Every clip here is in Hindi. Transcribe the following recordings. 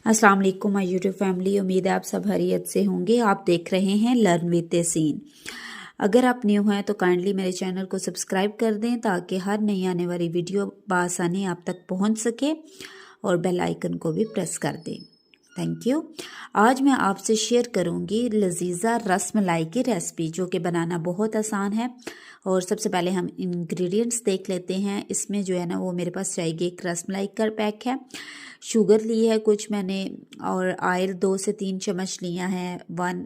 अस्सलाम वालेकुम माय यूट्यूब फैमिली। उम्मीद है आप सब खैरियत से होंगे। आप देख रहे हैं लर्न विद तहसीन। अगर आप न्यू हैं तो काइंडली मेरे चैनल को सब्सक्राइब कर दें ताकि हर नई आने वाली वीडियो बआसानी आप तक पहुंच सके और बेल आइकन को भी प्रेस कर दें। Thank you. आज मैं आपसे शेयर करूंगी लजीज़ा रस मलाई की रेसिपी, जो कि बनाना बहुत आसान है। और सबसे पहले हम इंग्रेडिएंट्स देख लेते हैं। इसमें जो है ना वो मेरे पास चाहिए एक रस मलाई का पैक है, शुगर ली है कुछ मैंने, और ऑयल 2 से 3 चम्मच लिया है, 1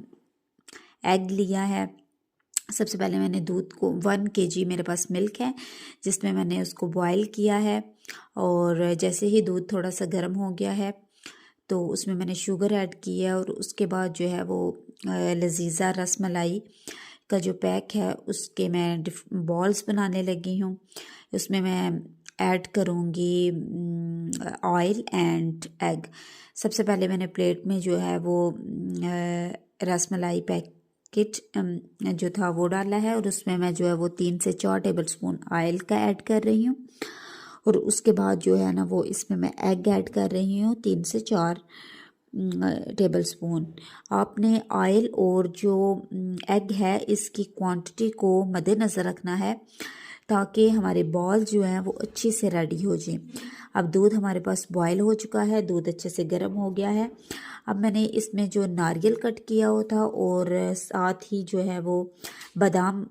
एग लिया है। सबसे पहले मैंने दूध को 1 kg मेरे पास मिल्क है जिसमें मैंने उसको बॉयल किया है। और जैसे ही दूध थोड़ा सा गर्म हो गया है तो उसमें मैंने शुगर ऐड की है। और उसके बाद जो है वो लजीज़ा रस मलाई का जो पैक है उसके मैं बॉल्स बनाने लगी हूँ। उसमें मैं ऐड करूँगी ऑयल एंड एग। सबसे पहले मैंने प्लेट में जो है वो रस मलाई पैकेट जो था वो डाला है, और उसमें मैं जो है वो 3 से 4 टेबलस्पून ऑयल का ऐड कर रही हूँ। और उसके बाद जो है ना वो इसमें मैं एग ऐड कर रही हूँ 3 से 4 टेबलस्पून। आपने ऑयल और जो एग है इसकी क्वांटिटी को मद्देनज़र रखना है ताकि हमारे बॉल जो हैं वो अच्छे से रेडी हो जाएं। अब दूध हमारे पास बॉयल हो चुका है, दूध अच्छे से गर्म हो गया है। अब मैंने इसमें जो नारियल कट किया हुआ था और साथ ही जो है वो बादाम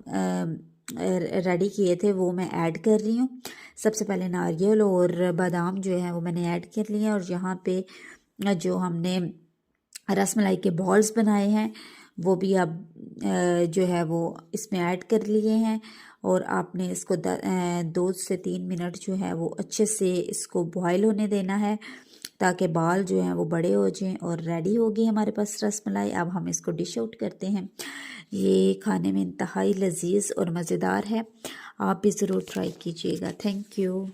रेडी किए थे वो मैं ऐड कर रही हूँ। सबसे पहले नारियल और बादाम जो है वो मैंने ऐड कर लिए हैं। और यहाँ पे जो हमने रसमलाई के बॉल्स बनाए हैं वो भी अब जो है वो इसमें ऐड कर लिए हैं। और आपने इसको 2 से 3 मिनट जो है वो अच्छे से इसको बॉयल होने देना है ताकि बाल जो हैं वो बड़े हो जाएं। और रेडी होगी हमारे पास रसमलाई। अब हम इसको डिश आउट करते हैं। ये खाने में इंतहाई लजीज और मज़ेदार है, आप भी ज़रूर ट्राई कीजिएगा। Thank you.